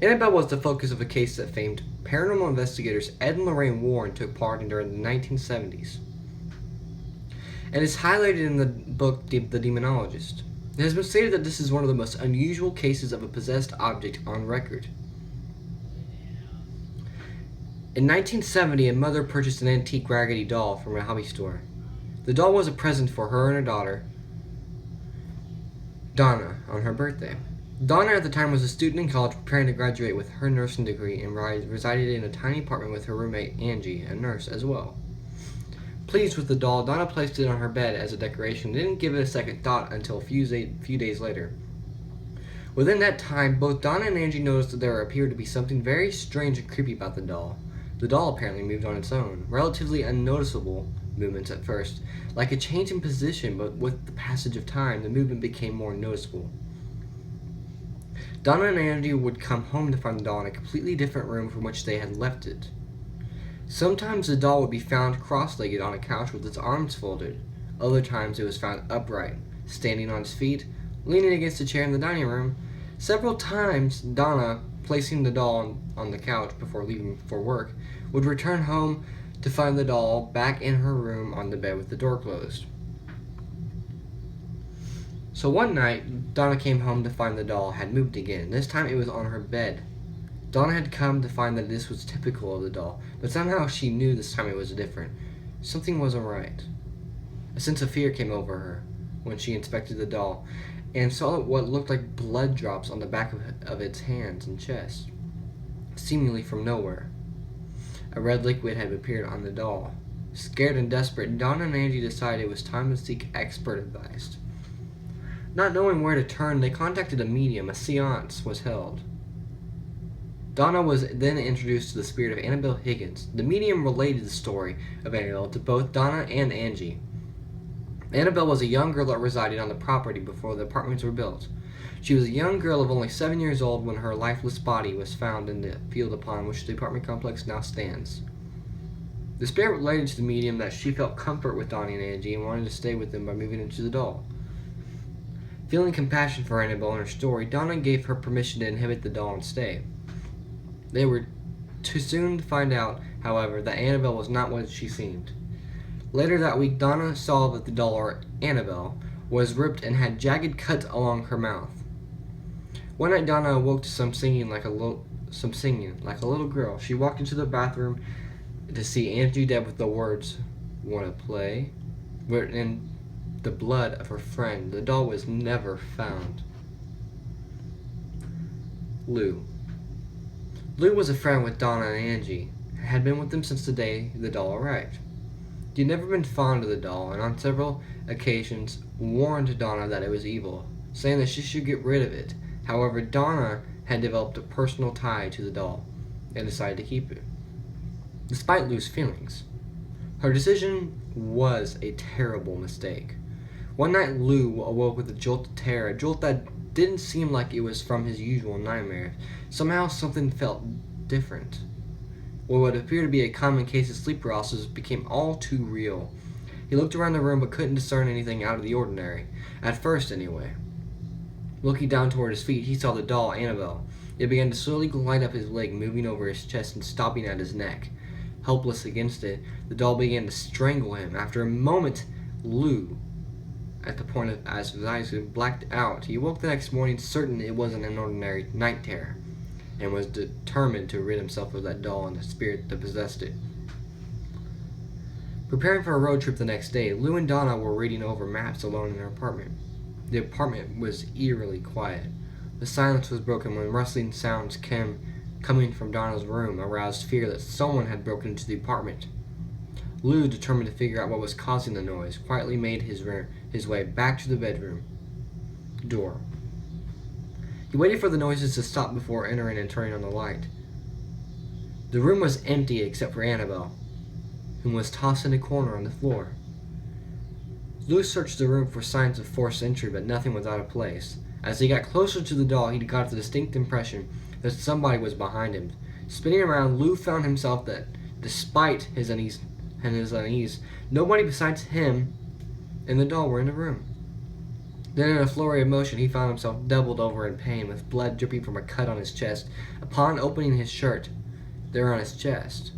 Annabelle was the focus of a case that famed paranormal investigators Ed and Lorraine Warren took part in during the 1970s, and is highlighted in the book The Demonologist. It has been stated that this is one of the most unusual cases of a possessed object on record. In 1970, a mother purchased an antique raggedy doll from a hobby store. The doll was a present for her and her daughter, Donna, on her birthday. Donna at the time was a student in college preparing to graduate with her nursing degree and resided in a tiny apartment with her roommate Angie, a nurse as well. Pleased with the doll, Donna placed it on her bed as a decoration and didn't give it a second thought until a few days later. Within that time, both Donna and Angie noticed that there appeared to be something very strange and creepy about the doll. The doll apparently moved on its own, relatively unnoticeable movements at first, like a change in position, but with the passage of time, the movement became more noticeable. Donna and Angie would come home to find the doll in a completely different room from which they had left it. Sometimes the doll would be found cross-legged on a couch with its arms folded. Other times it was found upright, standing on its feet, leaning against a chair in the dining room. Several times, Donna, placing the doll on the couch before leaving for work, would return home to find the doll back in her room on the bed with the door closed. So one night, Donna came home to find the doll had moved again. This time it was on her bed. Donna had come to find that this was typical of the doll, but somehow she knew this time it was different. Something wasn't right. A sense of fear came over her when she inspected the doll and saw what looked like blood drops on the back of its hands and chest, seemingly from nowhere. A red liquid had appeared on the doll. Scared and desperate, Donna and Angie decided it was time to seek expert advice. Not knowing where to turn, they contacted a medium. A seance was held. Donna was then introduced to the spirit of Annabelle Higgins. The medium related the story of Annabelle to both Donna and Angie. Annabelle was a young girl that resided on the property before the apartments were built. She was a young girl of only 7 years old when her lifeless body was found in the field upon which the apartment complex now stands. The spirit related to the medium that she felt comfort with Donna and Angie and wanted to stay with them by moving into the doll. Feeling compassion for Annabelle and her story, Donna gave her permission to inhabit the doll and stay. They were too soon to find out, however, that Annabelle was not what she seemed. Later that week, Donna saw that the doll, or Annabelle, was ripped and had jagged cuts along her mouth. One night, Donna awoke to some singing like a little girl. She walked into the bathroom to see Angie dead with the words, "Want to play?" written in the blood of her friend. The doll was never found. Lou was a friend with Donna and Angie, and had been with them since the day the doll arrived. He had never been fond of the doll, and on several occasions warned Donna that it was evil, saying that she should get rid of it. However, Donna had developed a personal tie to the doll, and decided to keep it, despite Lou's feelings. Her decision was a terrible mistake. One night, Lou awoke with a jolt of terror, a jolt that didn't seem like it was from his usual nightmare. Somehow, something felt different. What would appear to be a common case of sleep paralysis became all too real. He looked around the room but couldn't discern anything out of the ordinary, at first anyway. Looking down toward his feet, he saw the doll, Annabelle. It began to slowly glide up his leg, moving over his chest and stopping at his neck. Helpless against it, the doll began to strangle him. After a moment, Lou, at the point as his eyes blacked out, he woke the next morning certain it wasn't an ordinary night terror, and was determined to rid himself of that doll and the spirit that possessed it. Preparing for a road trip the next day, Lou and Donna were reading over maps alone in their apartment. The apartment was eerily quiet. The silence was broken when rustling sounds coming from Donna's room aroused fear that someone had broken into the apartment. Lou, determined to figure out what was causing the noise, quietly made his way back to the bedroom door. He waited for the noises to stop before entering and turning on the light. The room was empty except for Annabelle, whom was tossed in a corner on the floor. Lou searched the room for signs of forced entry, but nothing was out of place. As he got closer to the doll, he got the distinct impression that somebody was behind him. Spinning around, Lou found himself that, despite his unease, nobody besides him and the doll were in the room. Then, in a flurry of motion, he found himself doubled over in pain, with blood dripping from a cut on his chest. Upon opening his shirt, there on his chest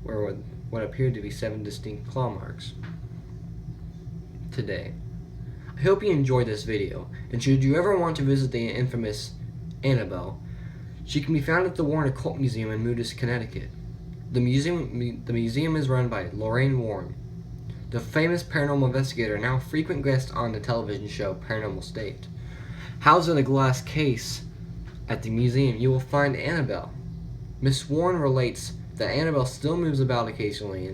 were what appeared to be 7 distinct claw marks. Today. I hope you enjoyed this video, and should you ever want to visit the infamous Annabelle, she can be found at the Warren Occult Museum in Moodus, Connecticut. The museum is run by Lorraine Warren, the famous paranormal investigator, now frequent guest on the television show Paranormal State. Housed in a glass case at the museum, you will find Annabelle. Miss Warren relates that Annabelle still moves about occasionally and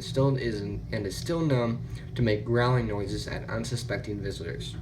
is still known to make growling noises at unsuspecting visitors.